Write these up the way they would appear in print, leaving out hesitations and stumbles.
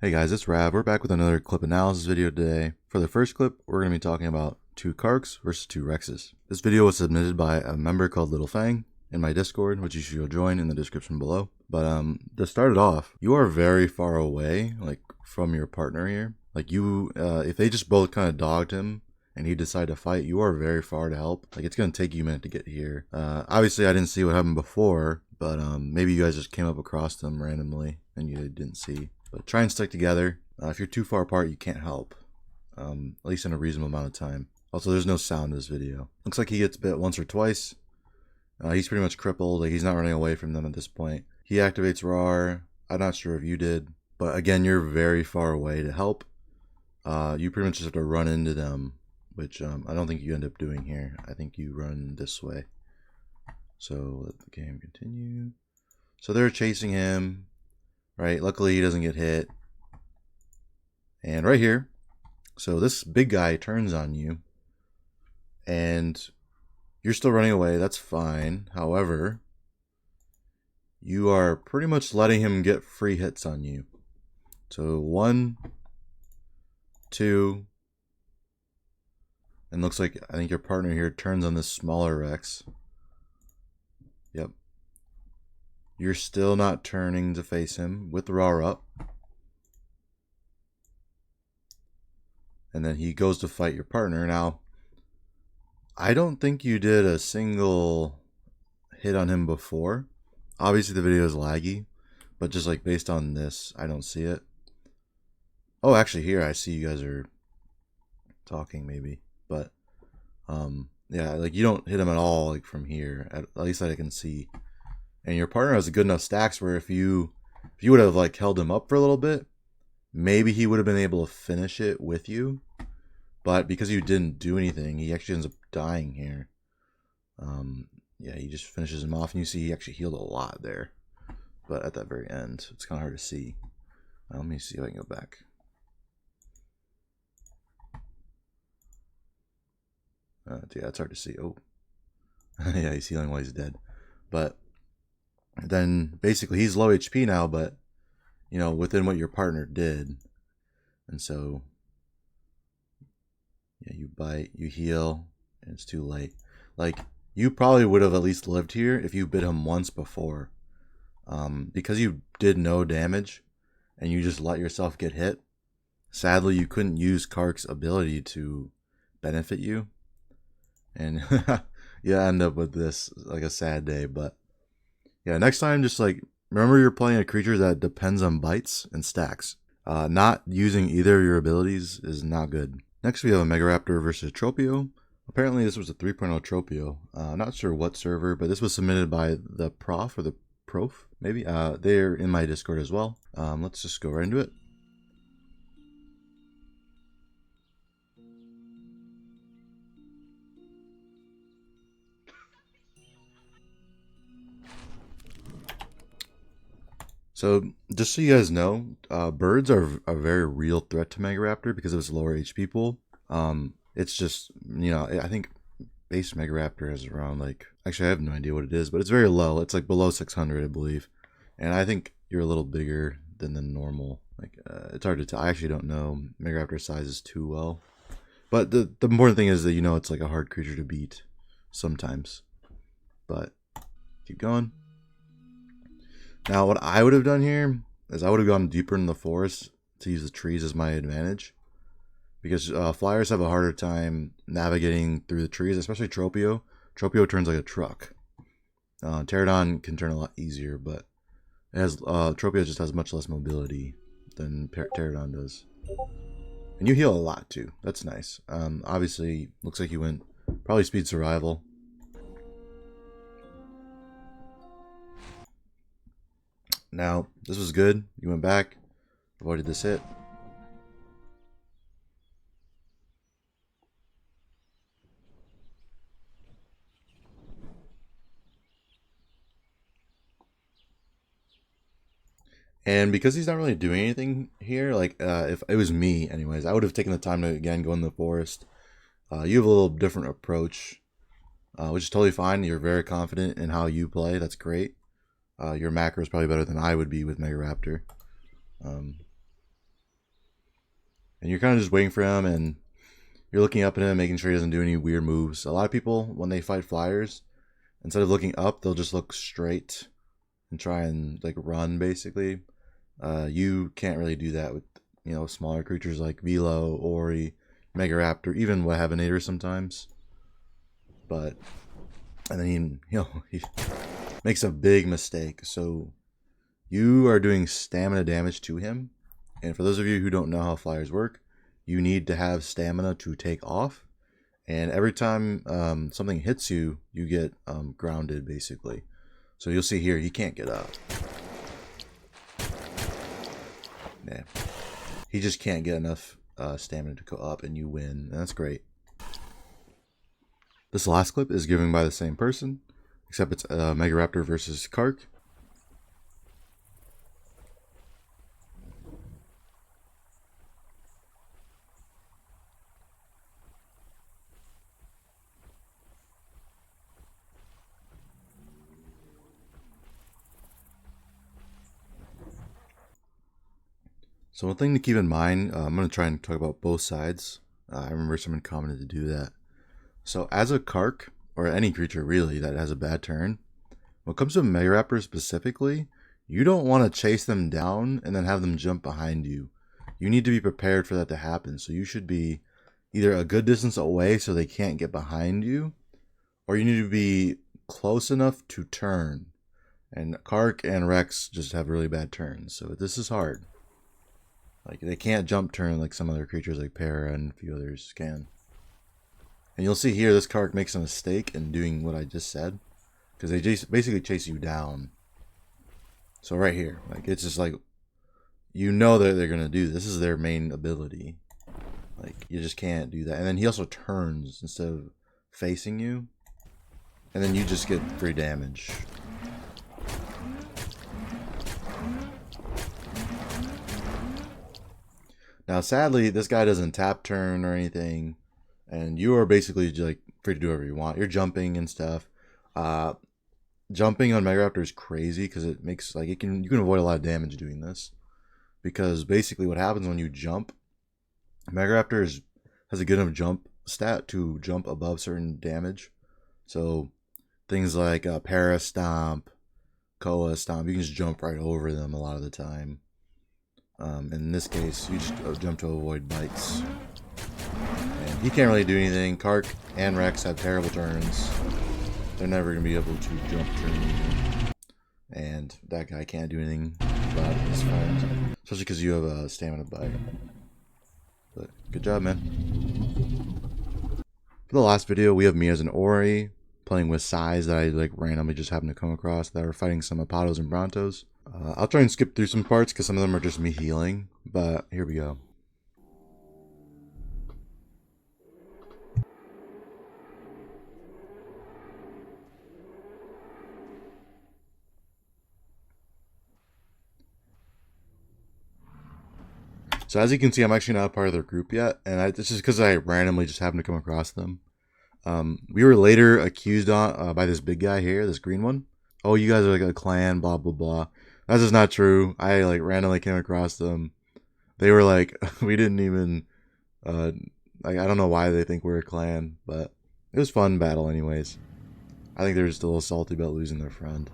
Hey guys, it's Rav. We're back with another clip analysis video today. For the first clip, we're going to be talking about 2 Carks versus 2 Rexes. This video was submitted by a member called Little Fang in my Discord, which you should go join in the description below. But to start it off, you are very far away, like from your partner here. Like you, if they just both kind of dogged him and he decided to fight, you are very far to help. Like it's going to take you a minute to get here. Obviously I didn't see what happened before, but maybe you guys just came up across them randomly and you didn't see. But try and stick together. If you're too far apart, you can't help. At least in a reasonable amount of time. Also, there's no sound in this video. Looks like he gets bit once or twice. He's pretty much crippled. Like he's not running away from them at this point. He activates Roar. I'm not sure if you did. But again, you're very far away to help. You pretty much just have to run into them. Which I don't think you end up doing here. I think you run this way. So let the game continue. So they're chasing him. Right, luckily he doesn't get hit. And right here, so this big guy turns on you, and you're still running away, that's fine. However, you are pretty much letting him get free hits on you. So 1, 2, and looks like, I think your partner here turns on this smaller Rex. Yep. You're still not turning to face him with the Raw up. And then he goes to fight your partner. Now, I don't think you did a single hit on him before. Obviously the video is laggy, but just like based on this, I don't see it. Oh, actually here I see you guys are talking maybe. But yeah, like you don't hit him at all like from here, at least that I can see. And your partner has a good enough stacks where if you would have like held him up for a little bit, maybe he would have been able to finish it with you. But because you didn't do anything, he actually ends up dying here. Yeah, he just finishes him off, and you see he actually healed a lot there. But at that very end, it's kind of hard to see. Let me see if I can go back. Yeah, it's hard to see. Oh, yeah, he's healing while he's dead. But then basically he's low HP now, but you know, within what your partner did. And so yeah, you bite, you heal, and it's too late. Like you probably would have at least lived here if you bit him once before. Because you did no damage and you just let yourself get hit. Sadly, you couldn't use Kark's ability to benefit you. And you end up with this like a sad day, but yeah, next time, just like, remember you're playing a creature that depends on bites and stacks. Not using either of your abilities is not good. Next, we have a Mega Raptor versus Tropeo. Apparently, this was a 3.0 Tropeo. Not sure what server, but this was submitted by the prof, or the prof, maybe. They're in my Discord as well. Let's just go right into it. So, just so you guys know, birds are a very real threat to Mega Raptor because of its lower HP pool. It's just, you know, I think base Mega Raptor is around like, actually I have no idea what it is, but it's very low. It's like below 600, I believe. And I think you're a little bigger than the normal. Like, it's hard to tell. I actually don't know Mega Raptor sizes too well. But the important thing is that, you know, it's like a hard creature to beat sometimes. But keep going. Now, what I would have done here is I would have gone deeper in the forest to use the trees as my advantage. Because flyers have a harder time navigating through the trees, especially Tropeo. Tropeo turns like a truck. Pterodon can turn a lot easier, but it has Tropeo just has much less mobility than Pterodon does. And you heal a lot too. That's nice. Obviously, looks like you went probably speed survival. Now, this was good. You went back, avoided this hit. And because he's not really doing anything here, like if it was me anyways, I would have taken the time to, again, go in the forest. You have a little different approach, which is totally fine. You're very confident in how you play. That's great. Your macro is probably better than I would be with Mega Raptor. And you're kind of just waiting for him, and you're looking up at him, making sure he doesn't do any weird moves. A lot of people, when they fight flyers, instead of looking up, they'll just look straight and try and like run, basically. You can't really do that with, you know, smaller creatures like Velo, Ori, Mega Raptor, even Wahabinator sometimes. But, and then he makes a big mistake. So you are doing stamina damage to him. And for those of you who don't know how flyers work, you need to have stamina to take off. And every time something hits you, you get grounded, basically. So you'll see here, he can't get up. Yeah. He just can't get enough stamina to go up, and you win. And that's great. This last clip is given by the same person, except it's Mega Raptor versus Carch. So one thing to keep in mind, I'm going to try and talk about both sides. I remember someone commented to do that. So as a Carch, or any creature really that has a bad turn, when it comes to a Mega Raptor specifically, you don't want to chase them down and then have them jump behind you. You need to be prepared for that to happen. So you should be either a good distance away so they can't get behind you, or you need to be close enough to turn. And Carch and Rex just have really bad turns, so this is hard. Like, they can't jump turn like some other creatures like Para and a few others can. And you'll see here, this Carch makes a mistake in doing what I just said, because they just basically chase you down. So right here, like, it's just like, you know that they're going to do this. This is their main ability. Like, you just can't do that. And then he also turns instead of facing you. And then you just get free damage. Now, sadly, this guy doesn't tap turn or anything, and you are basically like free to do whatever you want. You're jumping and stuff. Jumping on Mega Raptor is crazy because it makes like you can avoid a lot of damage doing this. Because basically, what happens when you jump, Mega Raptor has a good enough jump stat to jump above certain damage. So things like Para Stomp, Koa Stomp, you can just jump right over them a lot of the time. In this case, you just jump to avoid bites. And he can't really do anything. Carch and Rex have terrible turns. They're never going to be able to jump turn. And that guy can't do anything about it. It's fine. Especially because you have a stamina bite. But good job, man. For the last video, we have me as an Ori playing with Sais that I like randomly just happened to come across that are fighting some Apatos and Brontos. I'll try and skip through some parts because some of them are just me healing, but here we go. So as you can see, I'm actually not a part of their group yet, and this is because I randomly just happened to come across them. We were later accused by this big guy here, this green one. Oh, you guys are like a clan, blah, blah, blah. That's just not true. I like randomly came across them. They were like, we didn't even, like, I don't know why they think we're a clan, but it was fun battle anyways. I think they're just a little salty about losing their friend.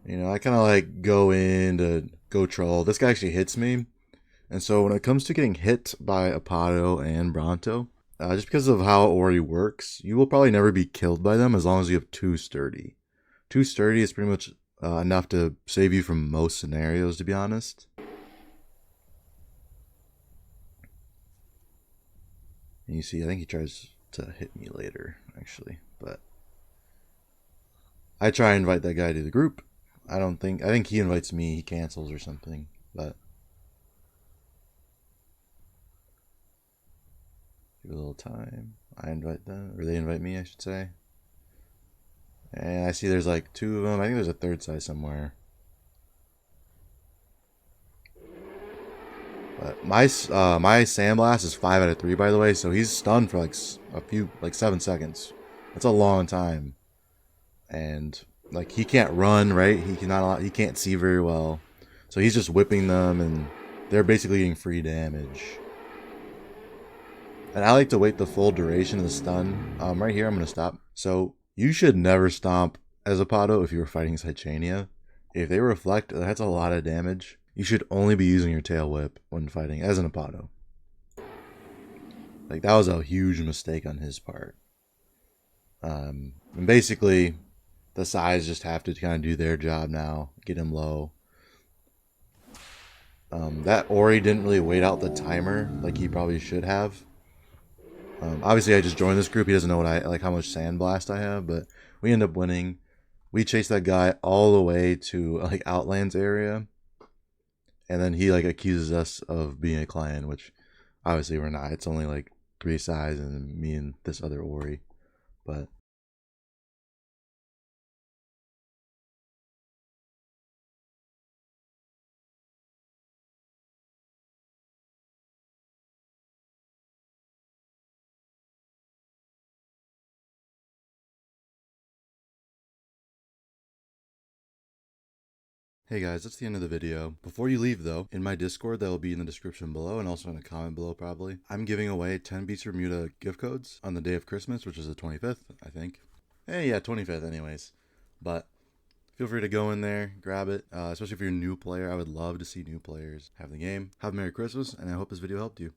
You know, I kind of like go in to go troll. This guy actually hits me. And so when it comes to getting hit by Apato and Bronto, just because of how Ori works, you will probably never be killed by them as long as you have 2 sturdy. 2 sturdy is pretty much enough to save you from most scenarios, to be honest. And you see, I think he tries to hit me later, actually. But I try and invite that guy to the group. I think he invites me, he cancels or something. But give it a little time. I invite them, or they invite me, I should say. And I see there's like 2 of them. I think there's a 3rd size somewhere. But my Sandblast is 5 out of 3, by the way, so he's stunned for like 7 seconds. That's a long time. And like he can't run, right? He can't see very well. So he's just whipping them, and they're basically getting free damage. And I like to wait the full duration of the stun. Right here, I'm going to stop. So you should never stomp as a Pado if you were fighting Saichania. If they reflect, that's a lot of damage. You should only be using your tail whip when fighting as an Apado. Like, that was a huge mistake on his part. And basically, the size just have to kind of do their job now. Get him low. That Ori didn't really wait out the timer like he probably should have. Obviously, I just joined this group. He doesn't know what how much Sandblast I have, but we end up winning. We chased that guy all the way to like Outlands area, and then he like accuses us of being a client, which obviously we're not. It's only like 3 size and me and this other Ori, but. Hey guys, that's the end of the video. Before you leave though, in my Discord that will be in the description below and also in a comment below probably, I'm giving away 10 Beats Bermuda gift codes on the day of Christmas, which is the 25th, I think. Hey, yeah, 25th anyways. But feel free to go in there, grab it, especially if you're a new player. I would love to see new players have the game. Have a Merry Christmas, and I hope this video helped you.